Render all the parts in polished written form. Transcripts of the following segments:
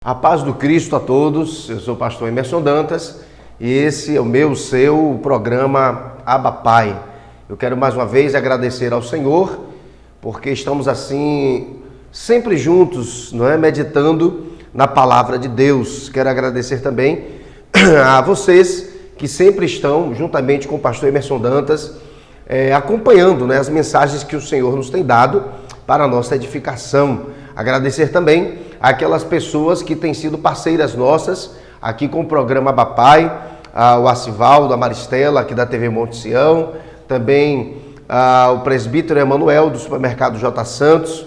A paz do Cristo a todos, eu sou o pastor Emerson Dantas e esse é o seu programa Abba Pai. Eu quero mais uma vez agradecer ao Senhor, porque estamos assim, sempre juntos, não é? Meditando na palavra de Deus. Quero agradecer também a vocês que sempre estão, juntamente com o pastor Emerson Dantas, acompanhando, né, as mensagens que o Senhor nos tem dado para a nossa edificação. Agradecer também aquelas pessoas que têm sido parceiras nossas aqui com o programa Abba Pai, o Acivaldo, a Maristela, aqui da TV Monte Sião, também o presbítero Emanuel, do supermercado J. Santos,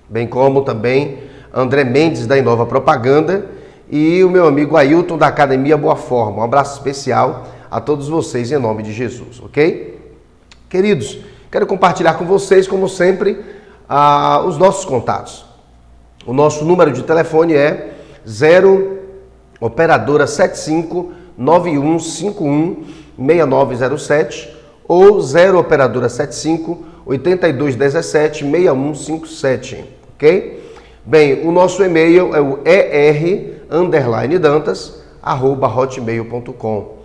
bem como também André Mendes, da Inova Propaganda, e o meu amigo Ailton, da Academia Boa Forma. Um abraço especial a todos vocês em nome de Jesus, ok? Queridos, quero compartilhar com vocês, como sempre, os nossos contatos. O nosso número de telefone é 0 operadora 75 9151 6907 ou 0 operadora 75 8217 6157, ok? Bem, o nosso e-mail é o er_dantas@hotmail.com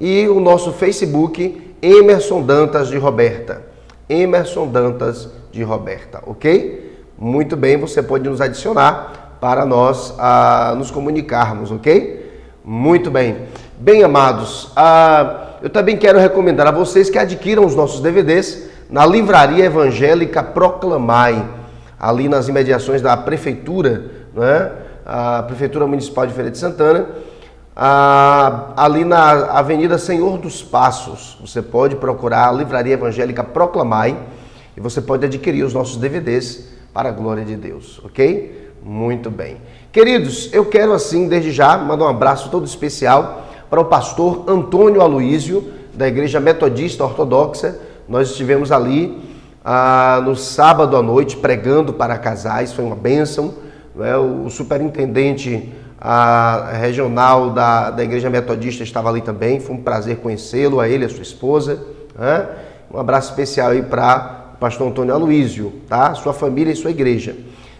e o nosso Facebook Emerson Dantas de Roberta. Emerson Dantas de Roberta, ok? Muito bem, você pode nos adicionar para nós nos comunicarmos, ok? Muito bem. Bem, amados, eu também quero recomendar a vocês que adquiram os nossos DVDs na Livraria Evangélica Proclamai, ali nas imediações da Prefeitura, né? A Prefeitura Municipal de Feira de Santana, ali na Avenida Senhor dos Passos. Você pode procurar a Livraria Evangélica Proclamai e você pode adquirir os nossos DVDs para a glória de Deus, ok? Muito bem. Queridos, eu quero assim, desde já, mandar um abraço todo especial para o pastor Antônio Aloísio, da Igreja Metodista Ortodoxa. Nós estivemos ali no sábado à noite pregando para casais, foi uma bênção, né? O superintendente regional da Igreja Metodista estava ali também, foi um prazer conhecê-lo, a ele e a sua esposa, né? Um abraço especial aí para o pastor Antônio Aloísio, tá? Sua família e sua igreja.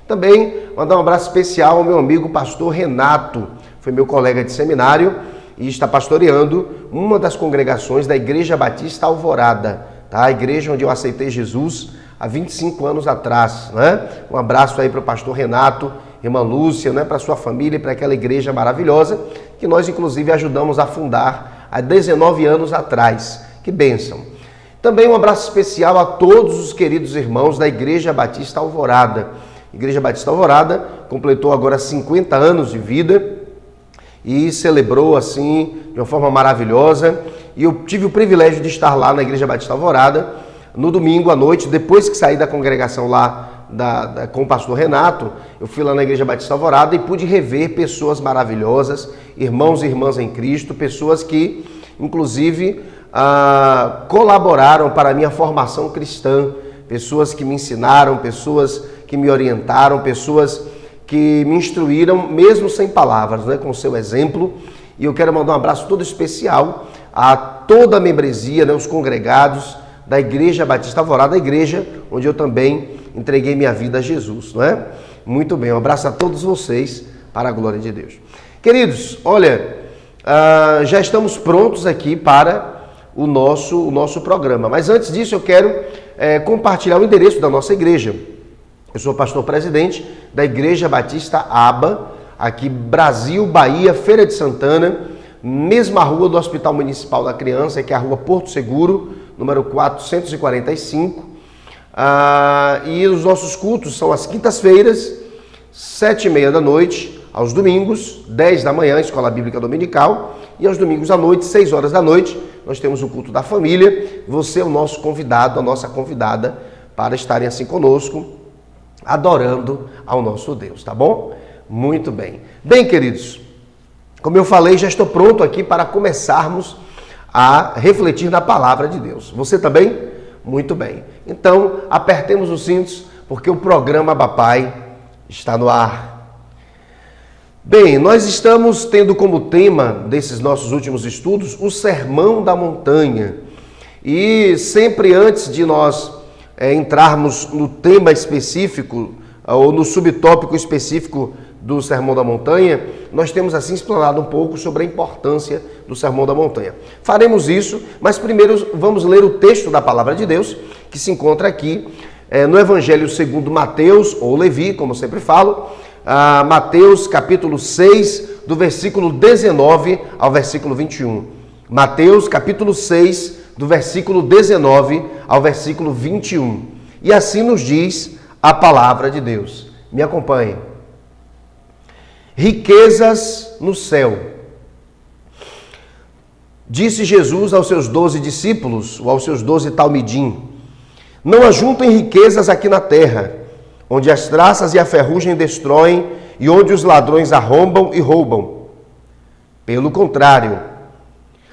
Também mandar um abraço especial ao meu amigo pastor Renato, foi meu colega de seminário e está pastoreando uma das congregações da Igreja Batista Alvorada, tá? A igreja onde eu aceitei Jesus há 25 anos atrás, né? Um abraço aí para o pastor Renato, irmã Lúcia, né? Para sua família e para aquela igreja maravilhosa que nós inclusive ajudamos a fundar há 19 anos atrás. Que bênção! Também um abraço especial a todos os queridos irmãos da Igreja Batista Alvorada. Igreja Batista Alvorada completou agora 50 anos de vida e celebrou assim de uma forma maravilhosa. E eu tive o privilégio de estar lá na Igreja Batista Alvorada no domingo à noite, depois que saí da congregação lá com o pastor Renato. Eu fui lá na Igreja Batista Alvorada e pude rever pessoas maravilhosas, irmãos e irmãs em Cristo, pessoas que inclusive colaboraram para a minha formação cristã, pessoas que me ensinaram, pessoas que me orientaram, pessoas que me instruíram, mesmo sem palavras, né, com o seu exemplo. E eu quero mandar um abraço todo especial a toda a membresia, né, os congregados da Igreja Batista Alvorada, a igreja onde eu também entreguei minha vida a Jesus, não é? Muito bem, um abraço a todos vocês para a glória de Deus. Queridos, olha, já estamos prontos aqui para o nosso programa. Mas antes disso eu quero compartilhar o endereço da nossa igreja. Eu sou pastor presidente da Igreja Batista Abba, aqui Brasil, Bahia, Feira de Santana, mesma rua do Hospital Municipal da Criança, que é a rua Porto Seguro, número 445. E os nossos cultos são às quintas-feiras, 7h30 da noite, aos domingos, 10 da manhã, Escola Bíblica Dominical, e aos domingos à noite, 6 horas da noite, nós temos o culto da família. Você é o nosso convidado, a nossa convidada, para estarem assim conosco, adorando ao nosso Deus, tá bom? Muito bem. Bem, queridos, como eu falei, já estou pronto aqui para começarmos a refletir na palavra de Deus. Você também? Muito bem. Então, apertemos os cintos, porque o programa Abba Pai está no ar. Bem, nós estamos tendo como tema desses nossos últimos estudos o Sermão da Montanha. E sempre antes de nós entrarmos no tema específico ou no subtópico específico do Sermão da Montanha, nós temos assim explanado um pouco sobre a importância do Sermão da Montanha. Faremos isso, mas primeiro vamos ler o texto da Palavra de Deus, que se encontra aqui no Evangelho segundo Mateus, ou Levi, como eu sempre falo, Mateus capítulo 6, do versículo 19 ao versículo 21. Mateus capítulo 6, do versículo 19 ao versículo 21. E assim nos diz a Palavra de Deus. Me acompanhe. Riquezas no céu. Disse Jesus aos seus 12 discípulos, ou aos seus 12 talmidim: não ajuntem riquezas aqui na terra, onde as traças e a ferrugem destroem e onde os ladrões arrombam e roubam. Pelo contrário,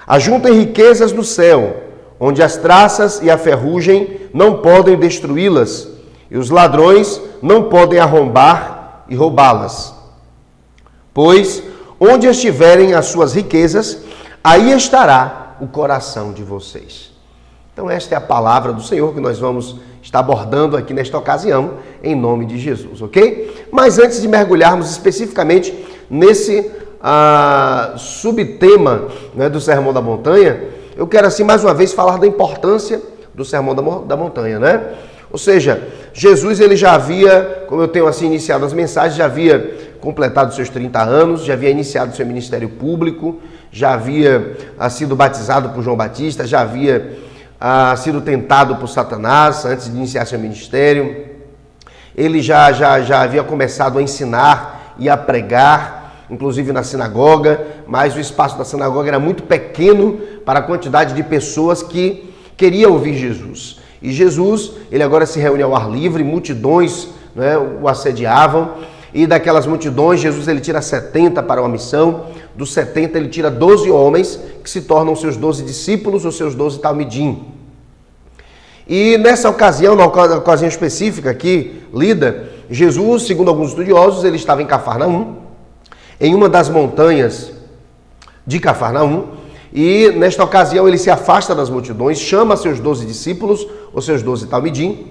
ajuntem riquezas no céu, onde as traças e a ferrugem não podem destruí-las e os ladrões não podem arrombar e roubá-las. Pois onde estiverem as suas riquezas, aí estará o coração de vocês. Então esta é a palavra do Senhor que nós vamos estar abordando aqui nesta ocasião, em nome de Jesus, ok? Mas antes de mergulharmos especificamente nesse subtema, né, do Sermão da Montanha, eu quero assim mais uma vez falar da importância do Sermão da Montanha, né? Ou seja, Jesus ele já havia, como eu tenho assim iniciado as mensagens, já havia completado seus 30 anos, já havia iniciado seu ministério público, já havia sido batizado por João Batista, já havia sido tentado por Satanás antes de iniciar seu ministério. Ele já havia começado a ensinar e a pregar, inclusive na sinagoga, mas o espaço da sinagoga era muito pequeno para a quantidade de pessoas que queriam ouvir Jesus. E Jesus, ele agora se reúne ao ar livre, multidões, né, o assediavam, e daquelas multidões, Jesus ele tira 70 para uma missão, dos 70 ele tira 12 homens, que se tornam seus 12 discípulos, ou seus 12 talmidim. E nessa ocasião, na ocasião específica aqui, lida, Jesus, segundo alguns estudiosos, ele estava em Cafarnaum, em uma das montanhas de Cafarnaum, e nesta ocasião ele se afasta das multidões, chama seus 12 discípulos, ou seus 12 talmidim,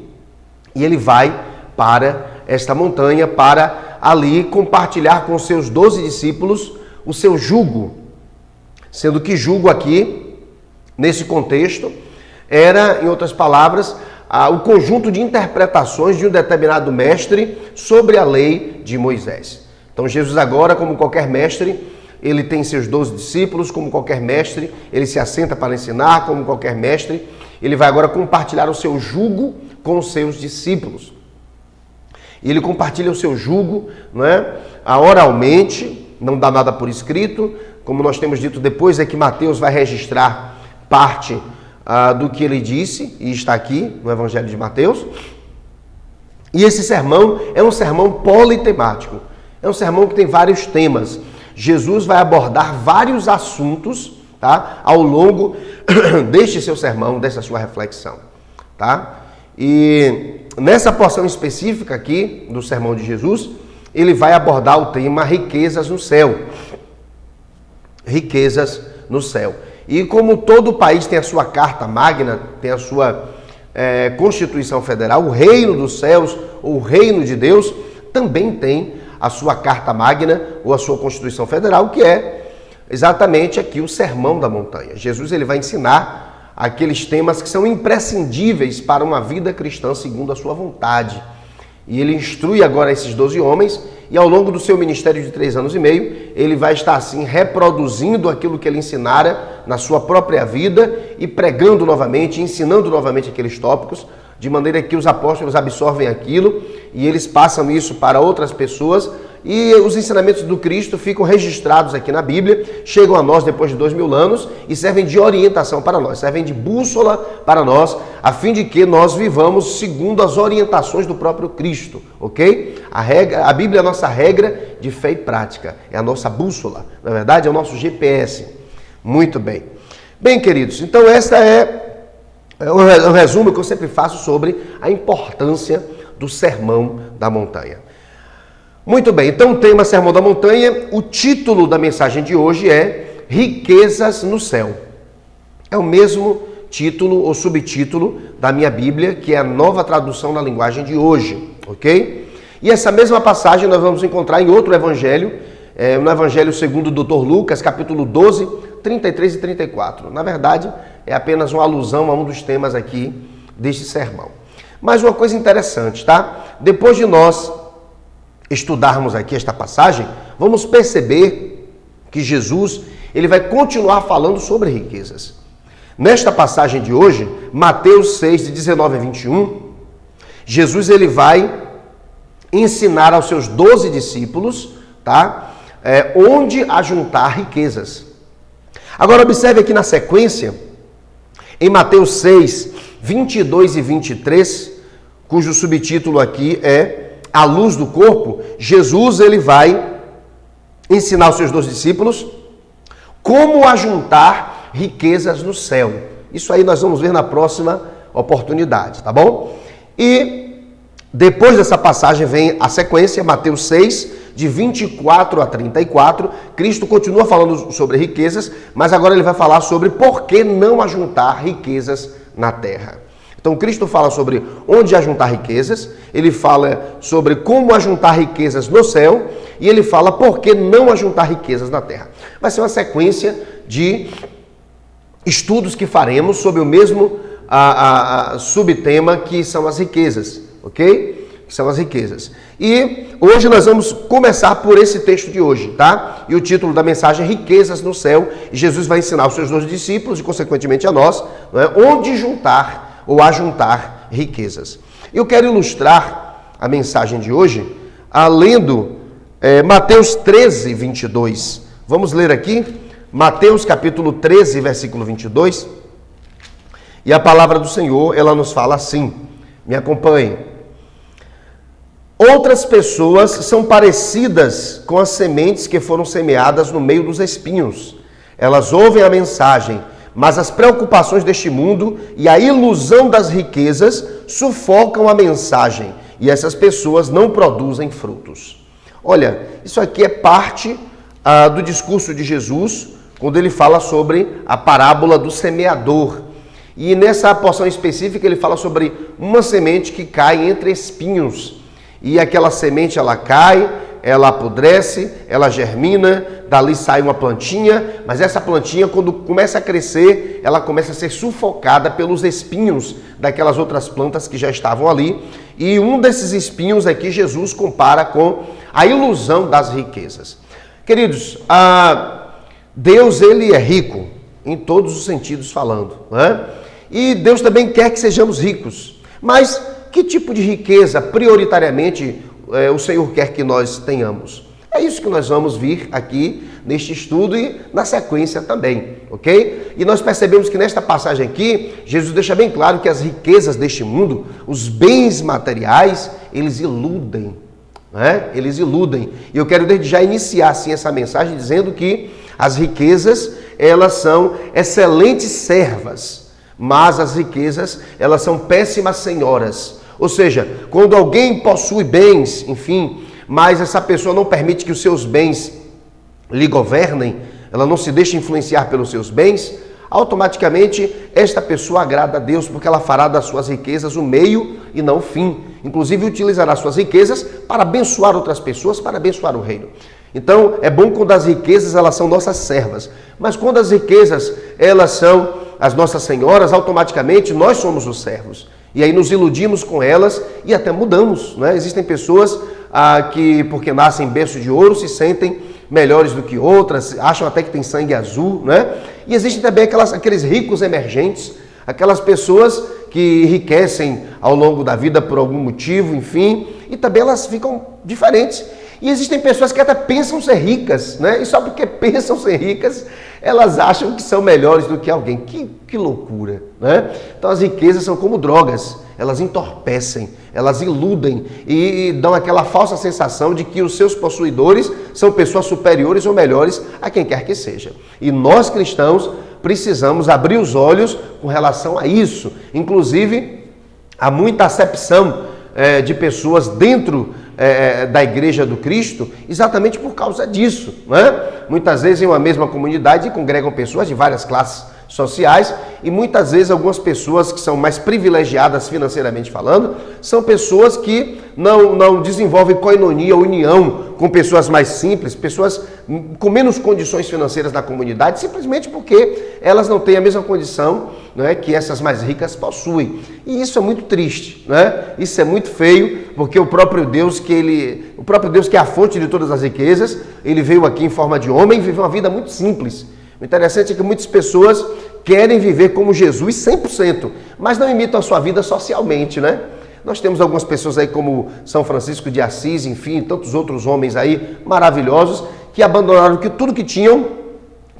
e ele vai para esta montanha para ali compartilhar com seus 12 discípulos o seu jugo. Sendo que jugo aqui, nesse contexto, era, em outras palavras, o conjunto de interpretações de um determinado mestre sobre a lei de Moisés. Então Jesus agora, como qualquer mestre, ele tem seus 12 discípulos, como qualquer mestre, ele se assenta para ensinar, como qualquer mestre, ele vai agora compartilhar o seu jugo com os seus discípulos. E ele compartilha o seu jugo, não é? Oralmente, não dá nada por escrito, como nós temos dito depois, é que Mateus vai registrar parte do que ele disse, e está aqui no Evangelho de Mateus. E esse sermão é um sermão politemático, é um sermão que tem vários temas. Jesus vai abordar vários assuntos, tá, ao longo deste seu sermão, dessa sua reflexão, tá? E nessa porção específica aqui do sermão de Jesus, ele vai abordar o tema riquezas no céu. Riquezas no céu. E como todo país tem a sua carta magna, tem a sua Constituição Federal, o reino dos céus, ou o reino de Deus, também tem a sua carta magna ou a sua Constituição Federal, que é exatamente aqui o Sermão da Montanha. Jesus ele vai ensinar aqueles temas que são imprescindíveis para uma vida cristã segundo a sua vontade. E ele instrui agora esses 12 homens e ao longo do seu ministério de 3 anos e meio, ele vai estar assim reproduzindo aquilo que ele ensinara na sua própria vida e pregando novamente, ensinando novamente aqueles tópicos, de maneira que os apóstolos absorvem aquilo e eles passam isso para outras pessoas e os ensinamentos do Cristo ficam registrados aqui na Bíblia, chegam a nós depois de 2000 anos e servem de orientação para nós, servem de bússola para nós, a fim de que nós vivamos segundo as orientações do próprio Cristo, ok? A Bíblia é a nossa regra de fé e prática, é a nossa bússola, na verdade é o nosso GPS. Muito bem. Bem, queridos, então esta é um resumo que eu sempre faço sobre a importância do Sermão da Montanha. Muito bem, então o tema Sermão da Montanha, o título da mensagem de hoje é Riquezas no Céu. É o mesmo título ou subtítulo da minha Bíblia, que é a Nova Tradução na Linguagem de Hoje, ok? E essa mesma passagem nós vamos encontrar em outro evangelho, no Evangelho segundo o Dr. Lucas, capítulo 12, 33 e 34. Na verdade, é apenas uma alusão a um dos temas aqui deste sermão. Mas uma coisa interessante, tá? Depois de nós estudarmos aqui esta passagem, vamos perceber que Jesus, ele vai continuar falando sobre riquezas. Nesta passagem de hoje, Mateus 6, de 19 a 21, Jesus ele vai ensinar aos seus 12 discípulos, tá? Onde ajuntar riquezas. Agora observe aqui na sequência, em Mateus 6, 22 e 23, cujo subtítulo aqui é A Luz do Corpo, Jesus ele vai ensinar aos seus 12 discípulos como ajuntar riquezas no céu. Isso aí nós vamos ver na próxima oportunidade, tá bom? E depois dessa passagem vem a sequência, Mateus 6, de 24 a 34, Cristo continua falando sobre riquezas, mas agora ele vai falar sobre por que não ajuntar riquezas na terra. Então Cristo fala sobre onde ajuntar riquezas, ele fala sobre como ajuntar riquezas no céu e ele fala por que não ajuntar riquezas na terra. Vai ser uma sequência de estudos que faremos sobre o mesmo subtema que são as riquezas, ok? Que são as riquezas. E hoje nós vamos começar por esse texto de hoje, tá? E o título da mensagem é Riquezas no Céu. E Jesus vai ensinar aos seus 12 discípulos e consequentemente a nós, não é? Onde juntar ou ajuntar riquezas. Eu quero ilustrar a mensagem de hoje lendo Mateus 13, 22. Vamos ler aqui Mateus capítulo 13, versículo 22. E a palavra do Senhor, ela nos fala assim. Me acompanhe. Outras pessoas são parecidas com as sementes que foram semeadas no meio dos espinhos. Elas ouvem a mensagem, mas as preocupações deste mundo e a ilusão das riquezas sufocam a mensagem e essas pessoas não produzem frutos. Olha, isso aqui é parte do discurso de Jesus, quando ele fala sobre a parábola do semeador. E nessa porção específica ele fala sobre uma semente que cai entre espinhos. E aquela semente ela cai, ela apodrece, ela germina, dali sai uma plantinha, mas essa plantinha quando começa a crescer, ela começa a ser sufocada pelos espinhos daquelas outras plantas que já estavam ali. E um desses espinhos aqui Jesus compara com a ilusão das riquezas. Queridos, Deus ele é rico, em todos os sentidos falando, né? E Deus também quer que sejamos ricos, mas que tipo de riqueza, prioritariamente, o Senhor quer que nós tenhamos? É isso que nós vamos vir aqui neste estudo e na sequência também, ok? E nós percebemos que nesta passagem aqui, Jesus deixa bem claro que as riquezas deste mundo, os bens materiais, eles iludem, né? Eles iludem. E eu quero desde já iniciar assim essa mensagem dizendo que as riquezas, elas são excelentes servas, mas as riquezas, elas são péssimas senhoras. Ou seja, quando alguém possui bens, enfim, mas essa pessoa não permite que os seus bens lhe governem, ela não se deixa influenciar pelos seus bens, automaticamente esta pessoa agrada a Deus, porque ela fará das suas riquezas o meio e não o fim. Inclusive utilizará suas riquezas para abençoar outras pessoas, para abençoar o reino. Então, é bom quando as riquezas elas são nossas servas, mas quando as riquezas elas são as nossas senhoras, automaticamente nós somos os servos. E aí nos iludimos com elas e até mudamos, né? Existem pessoas que, porque nascem em berço de ouro, se sentem melhores do que outras, acham até que tem sangue azul, né? E existem também aqueles ricos emergentes, aquelas pessoas que enriquecem ao longo da vida por algum motivo, enfim, e também elas ficam diferentes. E existem pessoas que até pensam ser ricas, né? E só porque pensam ser ricas, elas acham que são melhores do que alguém. Que loucura, né? Então as riquezas são como drogas, elas entorpecem, elas iludem e dão aquela falsa sensação de que os seus possuidores são pessoas superiores ou melhores a quem quer que seja. E nós cristãos precisamos abrir os olhos com relação a isso. Inclusive, há muita acepção de pessoas dentro da Igreja do Cristo, exatamente por causa disso, né? Muitas vezes em uma mesma comunidade congregam pessoas de várias classes sociais, e muitas vezes algumas pessoas que são mais privilegiadas financeiramente falando, são pessoas que não desenvolvem koinonia, união com pessoas mais simples, pessoas com menos condições financeiras na comunidade, simplesmente porque elas não têm a mesma condição, né, que essas mais ricas possuem. E isso é muito triste, né? Isso é muito feio, porque o próprio Deus que é a fonte de todas as riquezas, ele veio aqui em forma de homem e viveu uma vida muito simples. O interessante é que muitas pessoas querem viver como Jesus 100%, mas não imitam a sua vida socialmente, né? Nós temos algumas pessoas aí como São Francisco de Assis, enfim, tantos outros homens aí maravilhosos que abandonaram tudo que tinham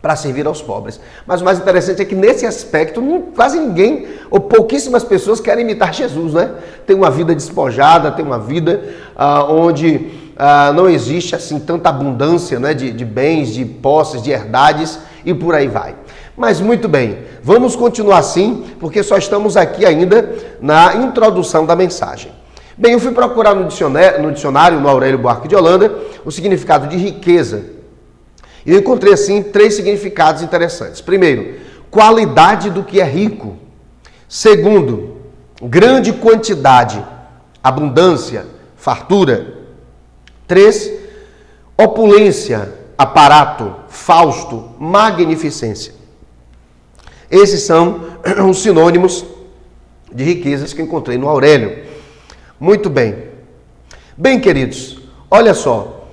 para servir aos pobres. Mas o mais interessante é que nesse aspecto quase ninguém ou pouquíssimas pessoas querem imitar Jesus, né? Tem uma vida despojada, tem uma vida onde não existe assim tanta abundância, né, de bens, de posses, de herdades e por aí vai. Mas muito bem, vamos continuar assim, porque só estamos aqui ainda na introdução da mensagem. Bem, eu fui procurar no dicionário, no Aurélio Buarque de Holanda, o significado de riqueza. E eu encontrei assim 3 significados interessantes. Primeiro, qualidade do que é rico. Segundo, grande quantidade, abundância, fartura. 3, opulência, aparato, fausto, magnificência. Esses são os sinônimos de riquezas que eu encontrei no Aurélio. Muito bem. Bem, queridos, olha só.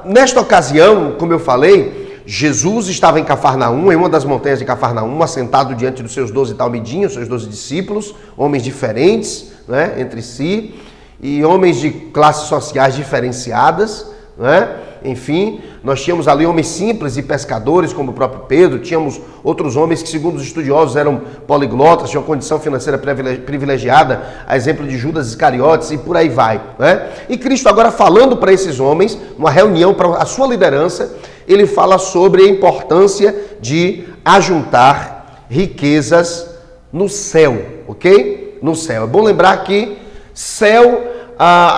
Nesta ocasião, como eu falei, Jesus estava em Cafarnaum, em uma das montanhas de Cafarnaum, assentado diante dos seus 12 talmidinhos, seus 12 discípulos, homens diferentes, né, entre si, e homens de classes sociais diferenciadas, né? Enfim, nós tínhamos ali homens simples e pescadores, como o próprio Pedro, tínhamos outros homens que, segundo os estudiosos, eram poliglotas, tinham condição financeira privilegiada, a exemplo de Judas Iscariotes e por aí vai, né? E Cristo agora falando para esses homens, numa reunião para a sua liderança, ele fala sobre a importância de ajuntar riquezas no céu, ok? No céu. É bom lembrar que céu,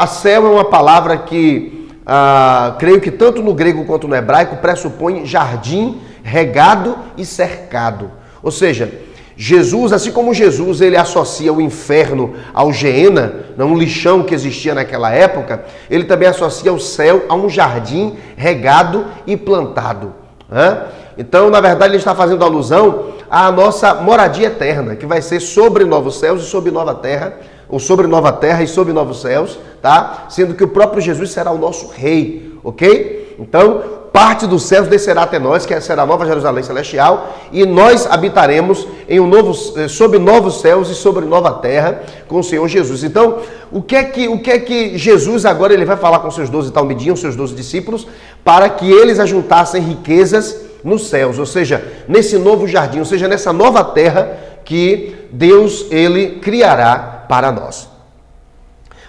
céu é uma palavra que creio que tanto no grego quanto no hebraico pressupõe jardim, regado e cercado. Ou seja, Jesus, assim como Jesus, ele associa o inferno ao Geena, um lixão que existia naquela época, ele também associa o céu a um jardim regado e plantado. Então, na verdade, ele está fazendo alusão à nossa moradia eterna, que vai ser sobre novos céus e sobre nova terra, ou sobre nova terra e sobre novos céus, tá? Sendo que o próprio Jesus será o nosso rei, ok? Então, parte dos céus descerá até nós, que será a nova Jerusalém celestial, e nós habitaremos sob novos céus e sobre nova terra com o Senhor Jesus. Então, o que é que Jesus agora ele vai falar com seus 12 talmidinhos, seus 12 discípulos, para que eles ajuntassem riquezas nos céus, ou seja, nesse novo jardim, ou seja, nessa nova terra que Deus ele criará para nós.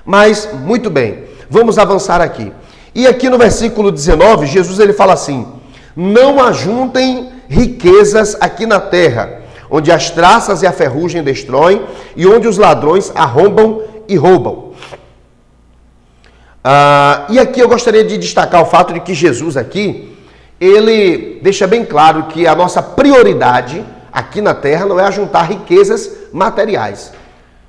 Mas, muito bem, vamos avançar aqui. E aqui no versículo 19, Jesus ele fala assim: não ajuntem riquezas aqui na terra, onde as traças e a ferrugem destroem, e onde os ladrões arrombam e roubam. E aqui eu gostaria de destacar o fato de que Jesus aqui, ele deixa bem claro que a nossa prioridade aqui na terra não é ajuntar riquezas materiais.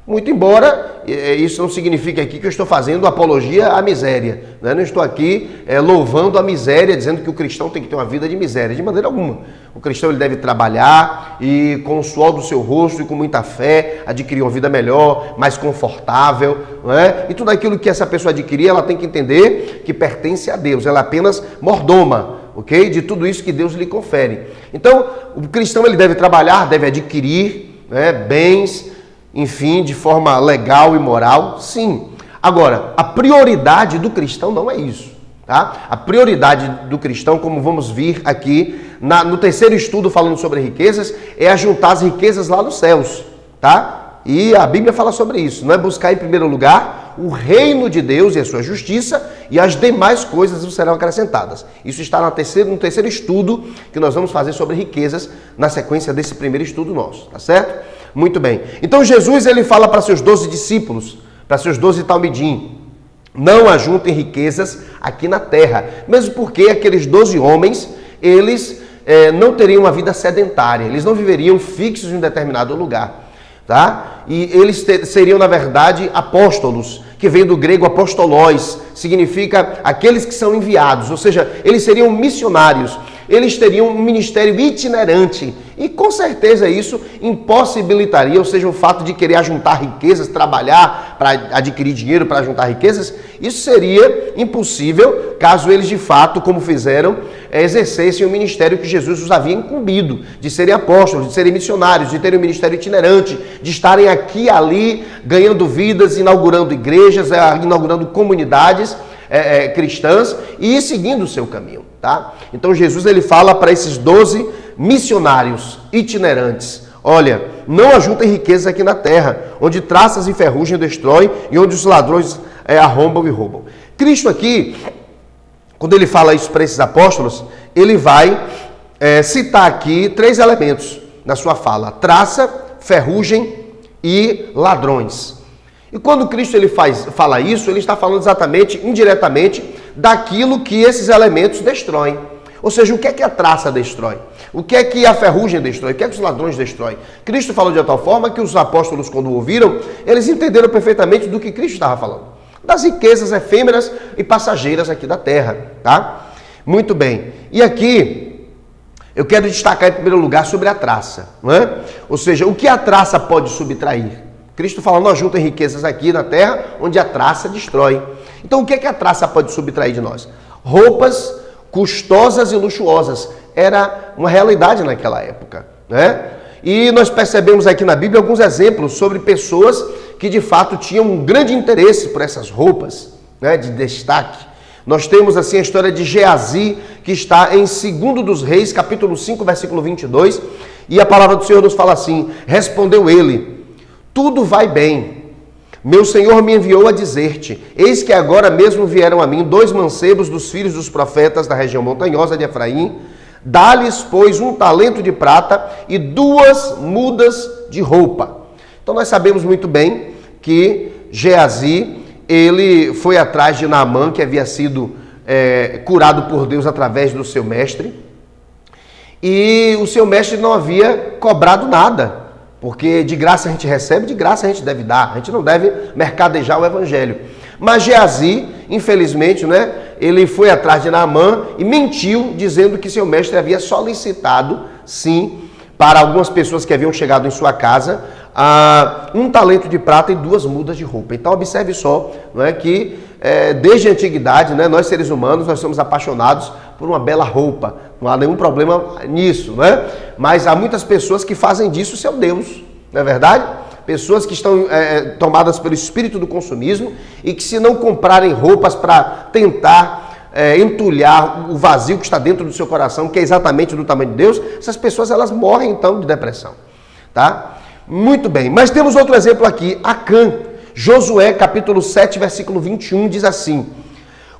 Muito embora isso não signifique aqui que eu estou fazendo apologia à miséria, né? Não estou aqui louvando a miséria, dizendo que o cristão tem que ter uma vida de miséria, de maneira alguma. O cristão ele deve trabalhar e com o suor do seu rosto e com muita fé adquirir uma vida melhor, mais confortável, né? E tudo aquilo que essa pessoa adquirir, ela tem que entender que pertence a Deus, ela é apenas mordoma, ok? De tudo isso que Deus lhe confere. Então, o cristão ele deve trabalhar, deve adquirir, né, bens, enfim, de forma legal e moral, sim. Agora, a prioridade do cristão não é isso, tá? A prioridade do cristão, como vamos vir aqui no terceiro estudo falando sobre riquezas, é ajuntar as riquezas lá nos céus, tá? E a Bíblia fala sobre isso, não é buscar em primeiro lugar o reino de Deus e a sua justiça, e as demais coisas serão acrescentadas. Isso está no terceiro estudo que nós vamos fazer sobre riquezas na sequência desse primeiro estudo nosso, tá certo? Muito bem. Então Jesus ele fala para seus 12 discípulos, para seus 12 talmidim, não ajuntem riquezas aqui na terra, mesmo porque aqueles 12 homens, eles não teriam uma vida sedentária, eles não viveriam fixos em um determinado lugar, tá? E eles seriam, na verdade, apóstolos, que vem do grego apostolós, significa aqueles que são enviados, ou seja, eles seriam missionários, eles teriam um ministério itinerante, e com certeza isso impossibilitaria, ou seja, o fato de querer ajuntar riquezas, trabalhar para adquirir dinheiro para juntar riquezas, isso seria impossível caso eles de fato, como fizeram, exercessem o ministério que Jesus os havia incumbido, de serem apóstolos, de serem missionários, de terem um ministério itinerante, de estarem aqui e ali, ganhando vidas, inaugurando igrejas, inaugurando comunidades cristãs e seguindo o seu caminho, tá? Então Jesus ele fala para esses 12 missionários itinerantes: olha, não ajuntem riquezas aqui na terra, onde traças e ferrugem destroem e onde os ladrões arrombam e roubam. Cristo aqui, quando ele fala isso para esses apóstolos, ele vai citar aqui 3 elementos na sua fala: traça, ferrugem e ladrões. E quando Cristo ele fala isso, ele está falando exatamente, indiretamente, daquilo que esses elementos destroem. Ou seja, o que é que a traça destrói? O que é que a ferrugem destrói? O que é que os ladrões destroem? Cristo falou de tal forma que os apóstolos, quando ouviram, eles entenderam perfeitamente do que Cristo estava falando. Das riquezas efêmeras e passageiras aqui da terra, tá? Muito bem. E aqui, eu quero destacar em primeiro lugar sobre a traça, não é? Ou seja, o que a traça pode subtrair? Cristo fala: não ajuntem riquezas aqui na terra, onde a traça destrói. Então, o que é que a traça pode subtrair de nós? Roupas custosas e luxuosas. Era uma realidade naquela época, né? E nós percebemos aqui na Bíblia alguns exemplos sobre pessoas que, de fato, tinham um grande interesse por essas roupas, né, de destaque. Nós temos, assim, a história de Geazi, que está em 2 dos Reis, capítulo 5, versículo 22. E a palavra do Senhor nos fala assim: respondeu ele: tudo vai bem. Meu Senhor me enviou a dizer-te: eis que agora mesmo vieram a mim 2 mancebos dos filhos dos profetas da região montanhosa de Efraim. Dá-lhes, pois, 1 talento de prata e 2 mudas de roupa. Então nós sabemos muito bem que Geazi, ele foi atrás de Naamã, que havia sido curado por Deus através do seu mestre. E o seu mestre não havia cobrado nada. Porque de graça a gente recebe, de graça a gente deve dar. A gente não deve mercadejar o evangelho. Mas Geazi, infelizmente, né, ele foi atrás de Naamã e mentiu, dizendo que seu mestre havia solicitado, sim, para algumas pessoas que haviam chegado em sua casa, 1 talento de prata e 2 mudas de roupa. Então observe só, não é, que desde a antiguidade, né, nós seres humanos, nós somos apaixonados por uma bela roupa. Não há nenhum problema nisso, né? Mas há muitas pessoas que fazem disso seu Deus, não é verdade? Pessoas que estão tomadas pelo espírito do consumismo e que, se não comprarem roupas para tentar entulhar o vazio que está dentro do seu coração, que é exatamente do tamanho de Deus, essas pessoas elas morrem então de depressão, tá? Muito bem, mas temos outro exemplo aqui, Acã. Josué capítulo 7, versículo 21 diz assim: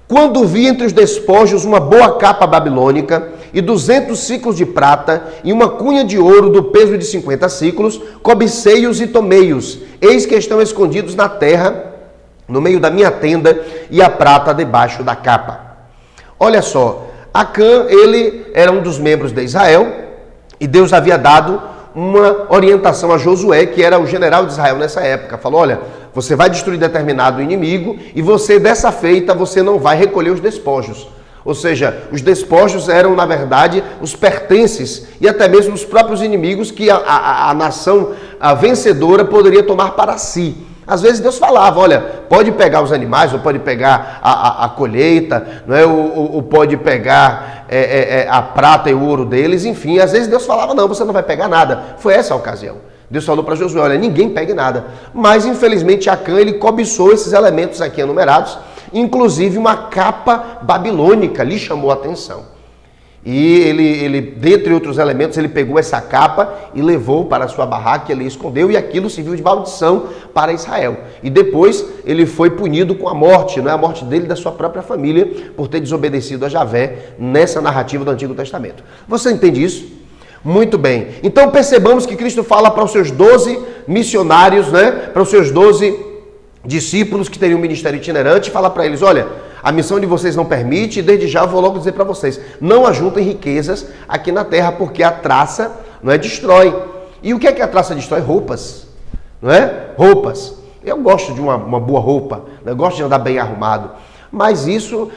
quando vi entre os despojos uma boa capa babilônica e 200 ciclos de prata e uma cunha de ouro do peso de 50 ciclos, cobicei-os e tomei-os. Eis que estão escondidos na terra, no meio da minha tenda, e a prata debaixo da capa. Olha só, Acã, ele era um dos membros de Israel e Deus havia dado uma orientação a Josué, que era o general de Israel nessa época. Falou: olha, você vai destruir determinado inimigo e você, dessa feita, você não vai recolher os despojos. Ou seja, os despojos eram, na verdade, os pertences e até mesmo os próprios inimigos que a nação vencedora poderia tomar para si. Às vezes Deus falava: olha, pode pegar os animais, ou pode pegar a colheita, não é? ou pode pegar a prata e o ouro deles, enfim. Às vezes Deus falava: não, você não vai pegar nada. Foi essa a ocasião. Deus falou para Josué: olha, ninguém pegue nada. Mas, infelizmente, Acã, ele cobiçou esses elementos aqui enumerados, inclusive uma capa babilônica lhe chamou a atenção. E ele, dentre outros elementos, ele pegou essa capa e levou para a sua barraca, ele escondeu, e aquilo serviu de maldição para Israel. E depois ele foi punido com a morte, não é? A morte dele e da sua própria família, por ter desobedecido a Javé nessa narrativa do Antigo Testamento. Você entende isso? Muito bem. Então percebamos que Cristo fala para os seus 12 missionários, né? Para os seus 12 discípulos que teriam um ministério itinerante, e fala para eles: olha, a missão de vocês não permite, e desde já eu vou logo dizer para vocês, não ajuntem riquezas aqui na terra, porque a traça, não é, destrói. E o que é que a traça destrói? Roupas, não é? Roupas. Eu gosto de uma boa roupa, eu gosto de andar bem arrumado, mas isso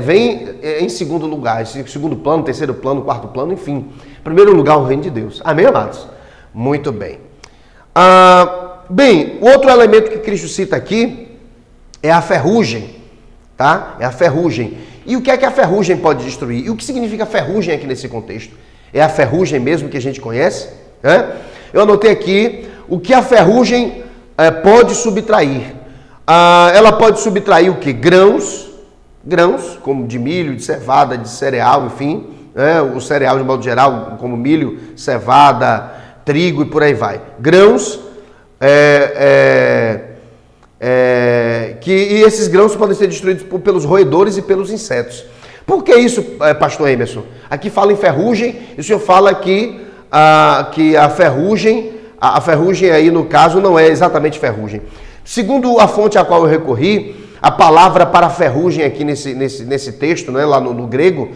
vem em segundo lugar, em segundo plano, terceiro plano, quarto plano, enfim. Em primeiro lugar, o reino de Deus. Amém, amados? Muito bem. Bem, o outro elemento que Cristo cita aqui é a ferrugem, tá? É a ferrugem. E o que é que a ferrugem pode destruir? E o que significa ferrugem aqui nesse contexto? É a ferrugem mesmo que a gente conhece? Eu anotei aqui o que a ferrugem pode subtrair. Ela pode subtrair o que? Grãos, como de milho, de cevada, de cereal, enfim. O cereal de modo geral, como milho, cevada, trigo e por aí vai. Grãos, e esses grãos podem ser destruídos pelos roedores e pelos insetos. Por que isso, pastor Emerson? Aqui fala em ferrugem, e o senhor fala que a ferrugem aí no caso não é exatamente ferrugem. Segundo a fonte a qual eu recorri, a palavra para ferrugem aqui nesse texto, né, lá no grego,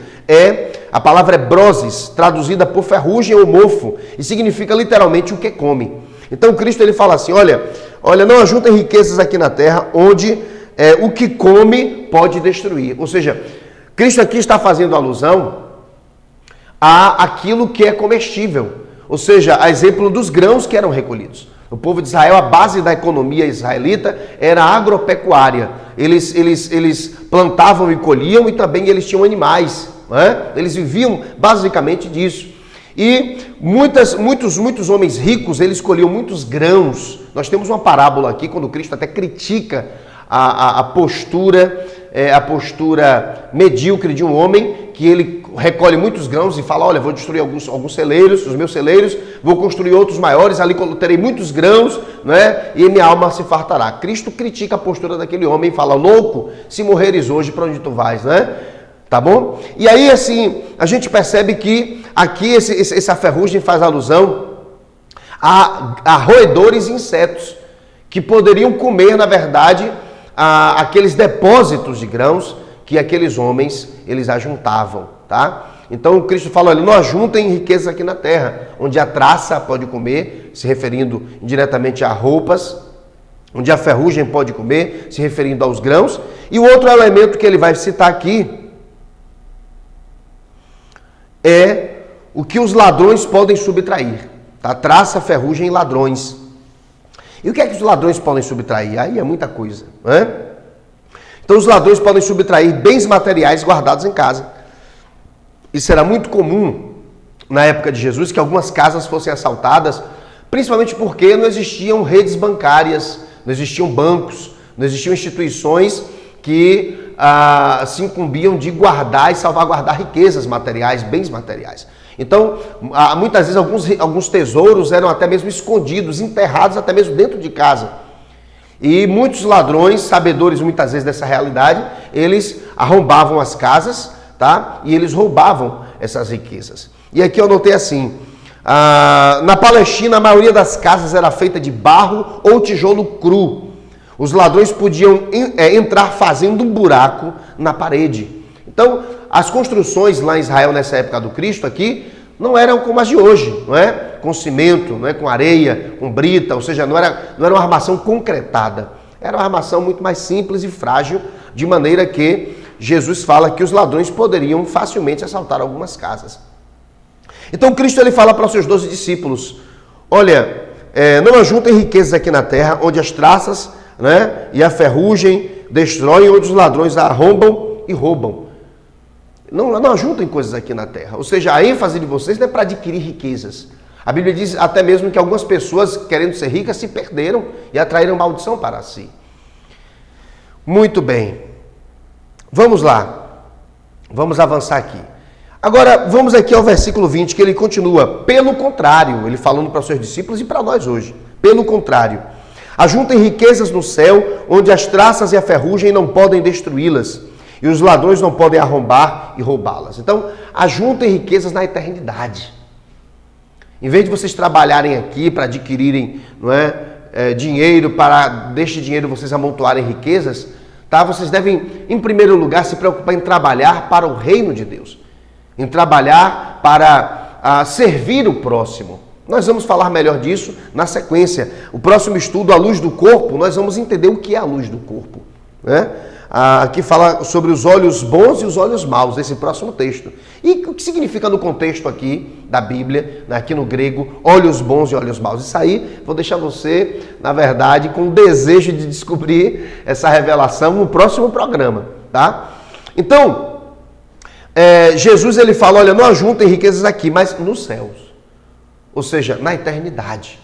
a palavra é broses, traduzida por ferrugem ou mofo, e significa literalmente o que come. Então Cristo ele fala assim, olha, não ajuntem riquezas aqui na terra, onde o que come pode destruir. Ou seja, Cristo aqui está fazendo alusão àquilo que é comestível, ou seja, a exemplo dos grãos que eram recolhidos. O povo de Israel, a base da economia israelita era agropecuária. Eles plantavam e colhiam, e também eles tinham animais, né? Eles viviam basicamente disso. E muitos homens ricos, eles colhiam muitos grãos. Nós temos uma parábola aqui, quando Cristo até critica a postura medíocre de um homem, que ele recolhe muitos grãos e fala, olha, vou destruir alguns celeiros, os meus celeiros, vou construir outros maiores, ali terei muitos grãos, né? E minha alma se fartará. Cristo critica a postura daquele homem e fala, louco, se morreres hoje, para onde tu vais, né? Tá bom? E aí, assim, a gente percebe que aqui essa ferrugem faz alusão a roedores e insetos, que poderiam comer, na verdade, aqueles depósitos de grãos que aqueles homens, eles ajuntavam, tá? Então, Cristo fala, olha, não ajuntem riquezas aqui na terra, onde a traça pode comer, se referindo indiretamente a roupas, onde a ferrugem pode comer, se referindo aos grãos. E o outro elemento que ele vai citar aqui é o que os ladrões podem subtrair, tá? Traça, ferrugem e ladrões. E o que é que os ladrões podem subtrair? Aí é muita coisa, né? Então os ladrões podem subtrair bens materiais guardados em casa. Isso era muito comum na época de Jesus, que algumas casas fossem assaltadas, principalmente porque não existiam redes bancárias, não existiam bancos, não existiam instituições que se incumbiam de guardar e salvaguardar riquezas materiais, bens materiais. Então, muitas vezes alguns tesouros eram até mesmo escondidos, enterrados até mesmo dentro de casa. E muitos ladrões, sabedores muitas vezes dessa realidade, eles arrombavam as casas, tá? E eles roubavam essas riquezas. E aqui eu anotei assim, na Palestina a maioria das casas era feita de barro ou tijolo cru. Os ladrões podiam entrar fazendo um buraco na parede. Então, as construções lá em Israel nessa época do Cristo aqui, não eram como as de hoje, não é? Com cimento, não é? Com areia, com brita, ou seja, não era uma armação concretada. Era uma armação muito mais simples e frágil, de maneira que Jesus fala que os ladrões poderiam facilmente assaltar algumas casas. Então Cristo ele fala para os seus 12 discípulos, olha, não ajuntem riquezas aqui na terra, onde as traças, né, e a ferrugem destroem, onde os ladrões arrombam e roubam. Não ajuntem coisas aqui na terra. Ou seja, a ênfase de vocês não é para adquirir riquezas. A Bíblia diz até mesmo que algumas pessoas, querendo ser ricas, se perderam e atraíram maldição para si. Muito bem. Vamos lá. Vamos avançar aqui. Agora, vamos aqui ao versículo 20, que ele continua. Pelo contrário, ele falando para os seus discípulos e para nós hoje. Pelo contrário, ajuntem riquezas no céu, onde as traças e a ferrugem não podem destruí-las, e os ladrões não podem arrombar e roubá-las. Então, ajuntem riquezas na eternidade. Em vez de vocês trabalharem aqui para adquirirem, não é, dinheiro, para deste dinheiro vocês amontoarem riquezas, tá? Vocês devem, em primeiro lugar, se preocupar em trabalhar para o reino de Deus, em trabalhar para servir o próximo. Nós vamos falar melhor disso na sequência. O próximo estudo, a luz do corpo, nós vamos entender o que é a luz do corpo, né? Aqui fala sobre os olhos bons e os olhos maus, esse próximo texto. E o que significa no contexto aqui da Bíblia, aqui no grego, olhos bons e olhos maus? Isso aí, vou deixar você, na verdade, com o desejo de descobrir essa revelação no próximo programa, tá? Então, Jesus ele fala, olha, não ajuntem riquezas aqui, mas nos céus. Ou seja, na eternidade.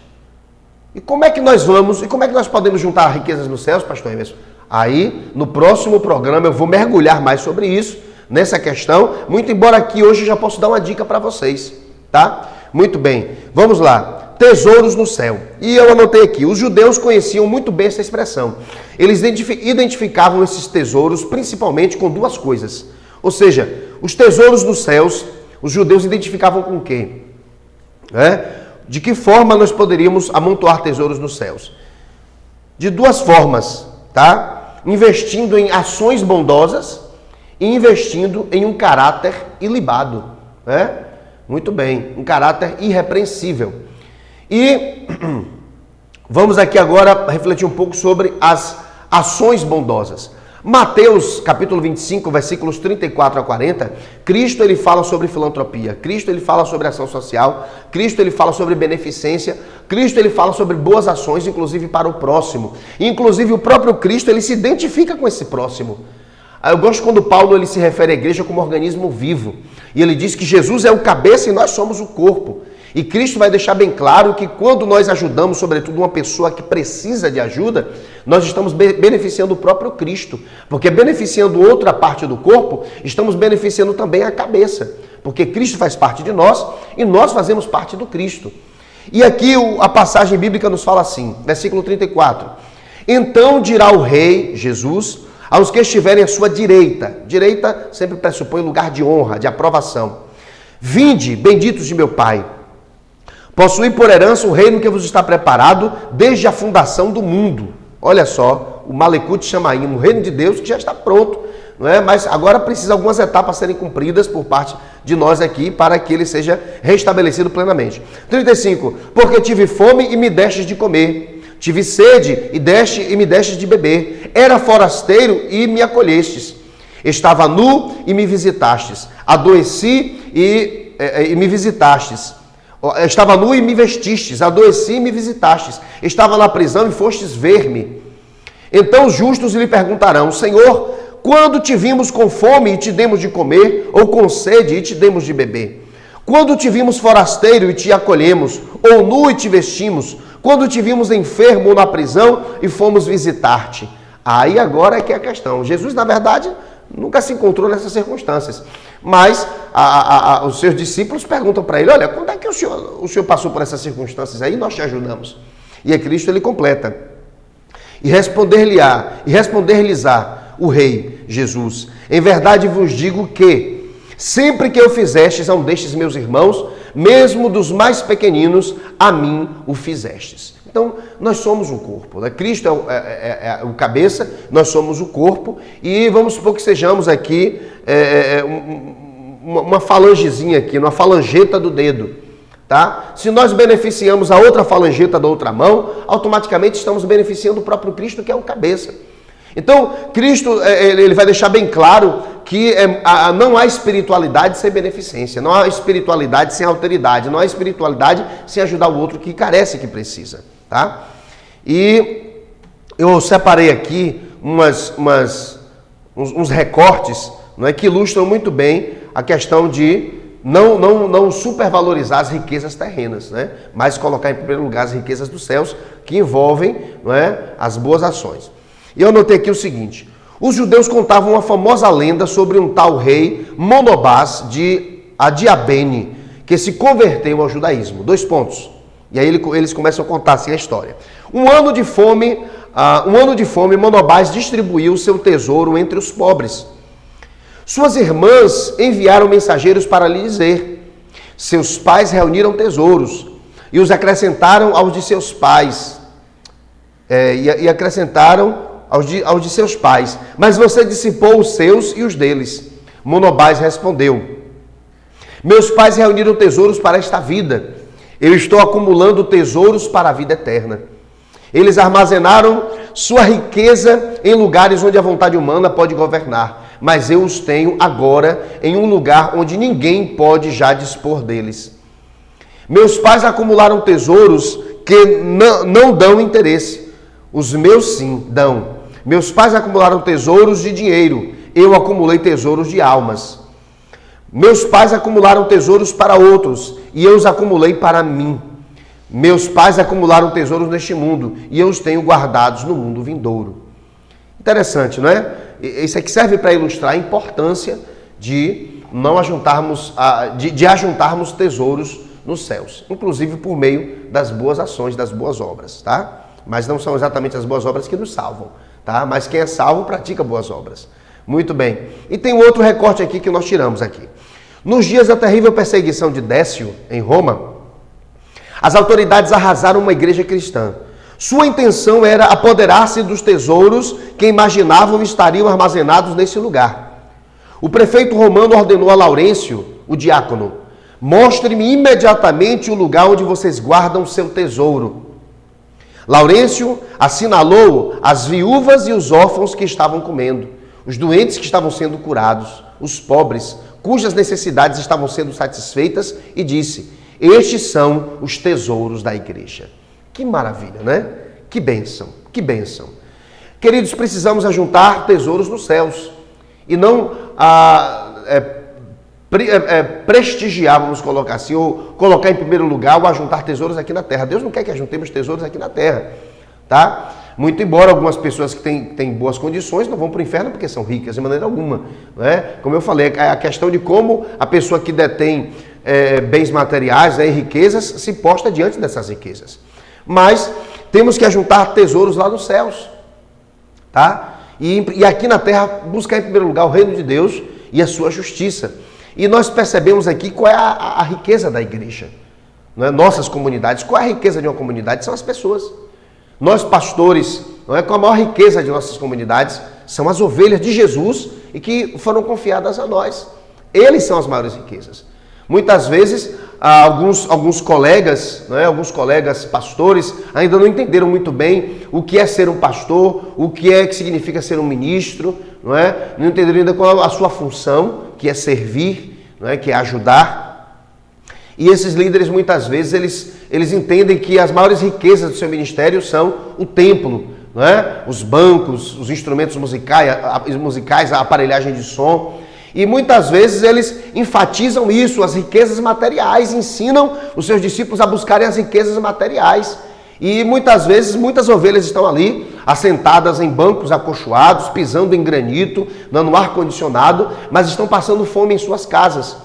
E como é que nós vamos, e como é que nós podemos juntar riquezas nos céus, pastor Emerson? Aí, no próximo programa, eu vou mergulhar mais sobre isso, nessa questão, muito embora aqui hoje eu já posso dar uma dica para vocês, tá? Muito bem, vamos lá. Tesouros no céu. E eu anotei aqui, os judeus conheciam muito bem essa expressão. Eles identificavam esses tesouros principalmente com duas coisas. Ou seja, os tesouros nos céus, os judeus identificavam com o quê? De que forma nós poderíamos amontoar tesouros nos céus? De duas formas, tá? Investindo em ações bondosas e investindo em um caráter ilibado, né? Muito bem, um caráter irrepreensível. E vamos aqui agora refletir um pouco sobre as ações bondosas. Mateus, capítulo 25, versículos 34 a 40, Cristo ele fala sobre filantropia, Cristo ele fala sobre ação social, Cristo ele fala sobre beneficência, Cristo ele fala sobre boas ações, inclusive para o próximo. Inclusive o próprio Cristo ele se identifica com esse próximo. Eu gosto quando Paulo ele se refere à igreja como organismo vivo. E ele diz que Jesus é o cabeça e nós somos o corpo. E Cristo vai deixar bem claro que quando nós ajudamos, sobretudo uma pessoa que precisa de ajuda, nós estamos beneficiando o próprio Cristo. Porque beneficiando outra parte do corpo, estamos beneficiando também a cabeça. Porque Cristo faz parte de nós e nós fazemos parte do Cristo. E aqui a passagem bíblica nos fala assim, versículo 34. Então dirá o rei, Jesus, aos que estiverem à sua direita. Direita sempre pressupõe lugar de honra, de aprovação. Vinde, benditos de meu Pai. Possuí por herança o reino que vos está preparado desde a fundação do mundo. Olha só, o Malekut Shamaim, o reino de Deus que já está pronto, não é? Mas agora precisa algumas etapas serem cumpridas por parte de nós aqui para que ele seja restabelecido plenamente. 35. Porque tive fome e me destes de comer. Tive sede e me destes de beber. Era forasteiro e me acolhestes. Estava nu e me visitastes. Adoeci e me visitastes. Estava nu e me vestistes, adoeci e me visitastes. Estava na prisão e fostes ver-me. Então os justos lhe perguntarão, Senhor, quando te vimos com fome e te demos de comer, ou com sede e te demos de beber? Quando te vimos forasteiro e te acolhemos, ou nu e te vestimos? Quando te vimos enfermo ou na prisão e fomos visitar-te? Aí agora é que é a questão. Jesus, na verdade, nunca se encontrou nessas circunstâncias. Mas os seus discípulos perguntam para ele, olha, quando é que o senhor passou por essas circunstâncias aí? Nós te ajudamos. E é Cristo, ele completa. E responder-lhes-á o rei Jesus, em verdade vos digo que, sempre que eu fizestes a um destes meus irmãos, mesmo dos mais pequeninos, a mim o fizestes. Então, nós somos um corpo, né? Cristo é o cabeça, nós somos o corpo, e vamos supor que sejamos aqui uma falangezinha aqui, uma falangeta do dedo, tá? Se nós beneficiamos a outra falangeta da outra mão, automaticamente estamos beneficiando o próprio Cristo, que é o cabeça. Então, Cristo ele vai deixar bem claro que não há espiritualidade sem beneficência, não há espiritualidade sem alteridade, não há espiritualidade sem ajudar o outro que carece, que precisa, tá? E eu separei aqui uns recortes, não é, que ilustram muito bem a questão de não supervalorizar as riquezas terrenas, né? Mas colocar em primeiro lugar as riquezas dos céus, que envolvem, não é, as boas ações. E eu anotei aqui o seguinte, os judeus contavam uma famosa lenda sobre um tal rei Monobás de Adiabene, que se converteu ao judaísmo. 2 pontos. E aí eles começam a contar assim a história. Um ano de fome, Monobás distribuiu seu tesouro entre os pobres. Suas irmãs enviaram mensageiros para lhe dizer, seus pais reuniram tesouros e os acrescentaram aos de seus pais. E acrescentaram aos de seus pais, mas você dissipou os seus e os deles. Monobás respondeu: meus pais reuniram tesouros para esta vida. Eu estou acumulando tesouros para a vida eterna. Eles armazenaram sua riqueza em lugares onde a vontade humana pode governar, mas eu os tenho agora em um lugar onde ninguém pode já dispor deles. Meus pais acumularam tesouros que não dão interesse. Os meus sim dão. Meus pais acumularam tesouros de dinheiro. Eu acumulei tesouros de almas. Meus pais acumularam tesouros para outros e eu os acumulei para mim. Meus pais acumularam tesouros neste mundo e eu os tenho guardados no mundo vindouro. Interessante, não é? Isso aqui serve para ilustrar a importância de não ajuntarmos, de ajuntarmos tesouros nos céus, inclusive por meio das boas ações, das boas obras, tá? Mas não são exatamente as boas obras que nos salvam, tá? Mas quem é salvo pratica boas obras. Muito bem. E tem um outro recorte aqui que nós tiramos aqui. Nos dias da terrível perseguição de Décio, em Roma, as autoridades arrasaram uma igreja cristã. Sua intenção era apoderar-se dos tesouros que imaginavam estariam armazenados nesse lugar. O prefeito romano ordenou a Laurêncio, o diácono: mostre-me imediatamente o lugar onde vocês guardam seu tesouro. Laurêncio assinalou as viúvas e os órfãos que estavam comendo, os doentes que estavam sendo curados, os pobres, cujas necessidades estavam sendo satisfeitas, e disse: estes são os tesouros da igreja. Que maravilha, né? Que bênção, que bênção. Queridos, precisamos ajuntar tesouros nos céus e não prestigiar, vamos colocar assim, ou colocar em primeiro lugar ou ajuntar tesouros aqui na terra. Deus não quer que ajuntemos tesouros aqui na terra, tá? Muito embora algumas pessoas que têm boas condições não vão para o inferno porque são ricas, de maneira alguma, né? Como eu falei, a questão de como a pessoa que detém bens materiais, e riquezas, se posta diante dessas riquezas. Mas temos que ajuntar tesouros lá nos céus, tá? E aqui na terra buscar em primeiro lugar o reino de Deus e a sua justiça. E nós percebemos aqui qual é a riqueza da igreja, não é? Nossas comunidades. Qual é a riqueza de uma comunidade? São as pessoas. Nós pastores, não é? Com a maior riqueza de nossas comunidades são as ovelhas de Jesus e que foram confiadas a nós. Eles são as maiores riquezas. Muitas vezes, alguns colegas, não é? Alguns colegas pastores ainda não entenderam muito bem o que é ser um pastor, o que significa ser um ministro, não é? Não entenderam ainda qual a sua função, que é servir, não é? Que é ajudar. E esses líderes, muitas vezes, eles entendem que as maiores riquezas do seu ministério são o templo, não é? Os bancos, os instrumentos musicais, a aparelhagem de som. E muitas vezes eles enfatizam isso, as riquezas materiais, ensinam os seus discípulos a buscarem as riquezas materiais. E muitas vezes, muitas ovelhas estão ali, assentadas em bancos acolchoados, pisando em granito, dando ar-condicionado, mas estão passando fome em suas casas.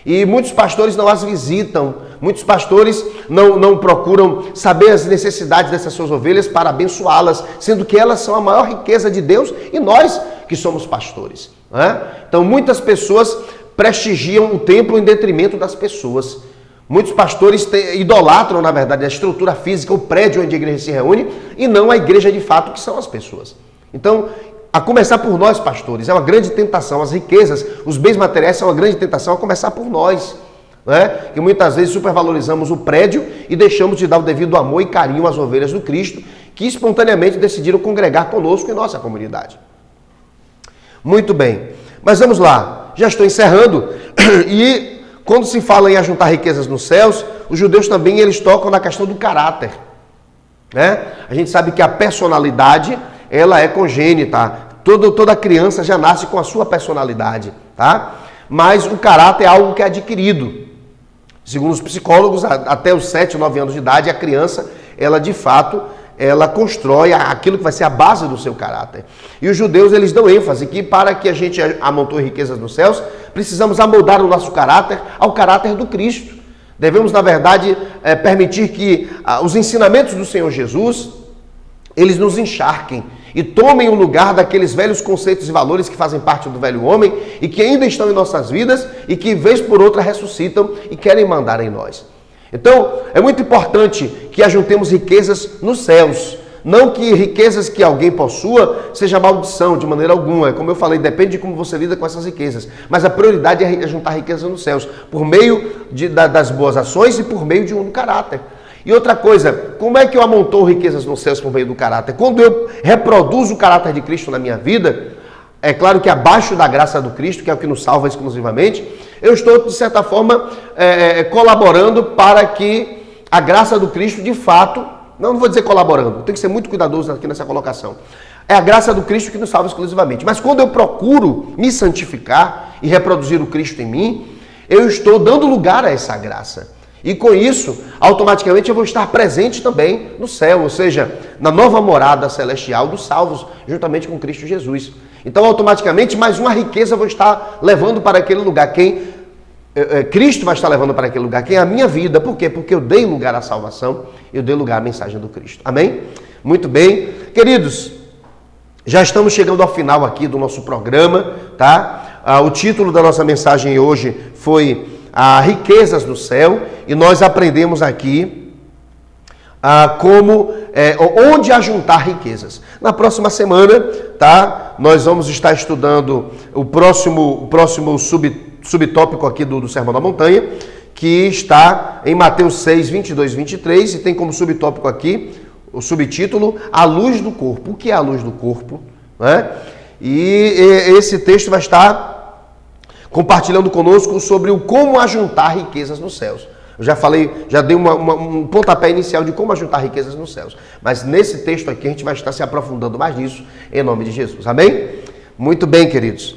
E muitos pastores não as visitam, muitos pastores não procuram saber as necessidades dessas suas ovelhas para abençoá-las, sendo que elas são a maior riqueza de Deus e nós que somos pastores. Não é? Então muitas pessoas prestigiam o templo em detrimento das pessoas. Muitos pastores idolatram, na verdade, a estrutura física, o prédio onde a igreja se reúne, e não a igreja de fato, que são as pessoas. Então, a começar por nós, pastores, é uma grande tentação. As riquezas, os bens materiais são uma grande tentação, a começar por nós. Né? Que muitas vezes supervalorizamos o prédio e deixamos de dar o devido amor e carinho às ovelhas do Cristo, que espontaneamente decidiram congregar conosco em nossa comunidade. Muito bem, mas vamos lá, já estou encerrando. E quando se fala em ajuntar riquezas nos céus, os judeus também eles tocam na questão do caráter. Né? A gente sabe que a personalidade ela é congênita, toda criança já nasce com a sua personalidade, tá? Mas o caráter é algo que é adquirido. Segundo os psicólogos, até os 7, 9 anos de idade, a criança, ela de fato, ela constrói aquilo que vai ser a base do seu caráter. E os judeus, eles dão ênfase que para que a gente amontoe riquezas nos céus, precisamos amoldar o nosso caráter ao caráter do Cristo. Devemos, na verdade, permitir que os ensinamentos do Senhor Jesus, eles nos encharquem e tomem o lugar daqueles velhos conceitos e valores que fazem parte do velho homem e que ainda estão em nossas vidas e que, vez por outra, ressuscitam e querem mandar em nós. Então, é muito importante que ajuntemos riquezas nos céus, Não que riquezas que alguém possua seja maldição, de maneira alguma. Como eu falei, depende de como você lida com essas riquezas. Mas a prioridade é juntar riquezas nos céus, por meio das boas ações e por meio de um caráter. E outra coisa, como é que eu amontou riquezas nos céus por meio do caráter? Quando eu reproduzo o caráter de Cristo na minha vida, é claro que abaixo da graça do Cristo, que é o que nos salva exclusivamente, eu estou, de certa forma, colaborando para que a graça do Cristo, de fato, não vou dizer colaborando, tenho que ser muito cuidadoso aqui nessa colocação. É a graça do Cristo que nos salva exclusivamente. Mas quando eu procuro me santificar e reproduzir o Cristo em mim, eu estou dando lugar a essa graça. E com isso, automaticamente eu vou estar presente também no céu, ou seja, na nova morada celestial dos salvos, juntamente com Cristo Jesus. Então, automaticamente, mais uma riqueza eu vou estar levando para aquele lugar. Cristo vai estar levando para aquele lugar, quem é a minha vida. Por quê? Porque eu dei lugar à salvação, eu dei lugar à mensagem do Cristo. Amém? Muito bem. Queridos, já estamos chegando ao final aqui do nosso programa, tá? O título da nossa mensagem hoje foi Riquezas do Céu, e nós aprendemos aqui onde ajuntar riquezas. Na próxima semana, tá? Nós vamos estar estudando o próximo subtópico aqui do Sermão da Montanha, que está em Mateus 6, 22, 23, e tem como subtópico aqui o subtítulo A Luz do Corpo. O que é a luz do corpo? Né? E esse texto vai estar compartilhando conosco sobre o como ajuntar riquezas nos céus. Eu já falei, já dei um pontapé inicial de como ajuntar riquezas nos céus. Mas nesse texto aqui a gente vai estar se aprofundando mais nisso, em nome de Jesus. Amém? Muito bem, queridos.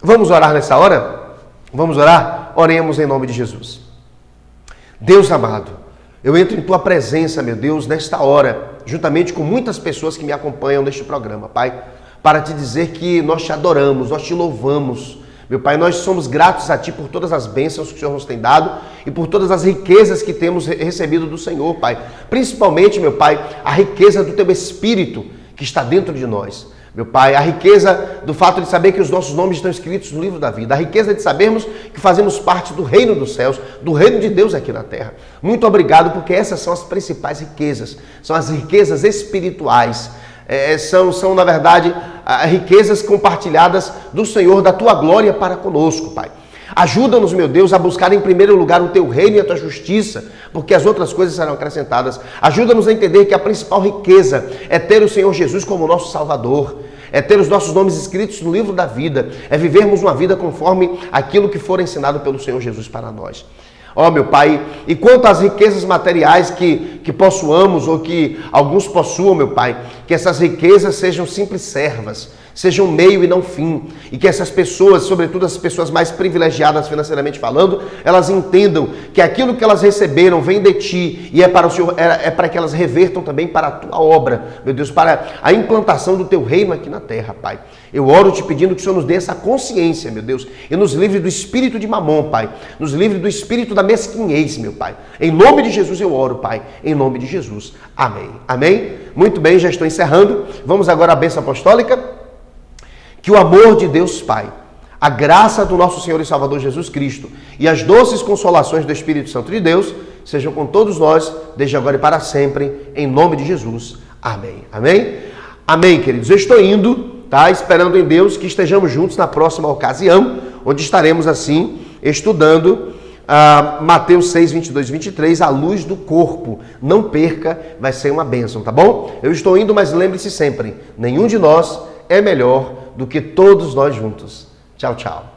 Vamos orar nessa hora? Vamos orar? Oremos em nome de Jesus. Deus amado, eu entro em Tua presença, meu Deus, nesta hora, juntamente com muitas pessoas que me acompanham neste programa, Pai, para Te dizer que nós Te adoramos, nós Te louvamos. Meu Pai, nós somos gratos a Ti por todas as bênçãos que o Senhor nos tem dado e por todas as riquezas que temos recebido do Senhor, Pai. Principalmente, meu Pai, a riqueza do Teu Espírito que está dentro de nós. Meu Pai, a riqueza do fato de saber que os nossos nomes estão escritos no livro da vida. A riqueza de sabermos que fazemos parte do reino dos céus, do reino de Deus aqui na terra. Muito obrigado, porque essas são as principais riquezas. São as riquezas espirituais. São, na verdade, riquezas compartilhadas do Senhor, da Tua glória para conosco, Pai. Ajuda-nos, meu Deus, a buscar em primeiro lugar o Teu reino e a Tua justiça, porque as outras coisas serão acrescentadas. Ajuda-nos a entender que a principal riqueza é ter o Senhor Jesus como nosso Salvador, é ter os nossos nomes escritos no livro da vida, é vivermos uma vida conforme aquilo que for ensinado pelo Senhor Jesus para nós. Ó, meu Pai, e quanto às riquezas materiais que possuamos ou que alguns possuam, meu Pai, que essas riquezas sejam simples servas, sejam meio e não fim, e que essas pessoas, sobretudo as pessoas mais privilegiadas financeiramente falando, elas entendam que aquilo que elas receberam vem de Ti e é para o Senhor, é para que elas revertam também para a Tua obra, meu Deus, para a implantação do Teu reino aqui na terra, Pai. Eu oro Te pedindo que o Senhor nos dê essa consciência, meu Deus, e nos livre do espírito de mamon, Pai, nos livre do espírito da mesquinhez, meu Pai. Em nome de Jesus eu oro, Pai, em nome de Jesus. Amém. Amém? Muito bem, já estou encerrando. Vamos agora à bênção apostólica. Que o amor de Deus Pai, a graça do nosso Senhor e Salvador Jesus Cristo e as doces consolações do Espírito Santo de Deus sejam com todos nós, desde agora e para sempre, em nome de Jesus. Amém. Amém? Amém, queridos. Eu estou indo, tá? Esperando em Deus que estejamos juntos na próxima ocasião, onde estaremos assim, estudando Mateus 6, 22 e 23, a luz do corpo. Não perca, vai ser uma bênção, tá bom? Eu estou indo, mas lembre-se sempre, nenhum de nós é melhor do que todos nós juntos. Tchau, tchau.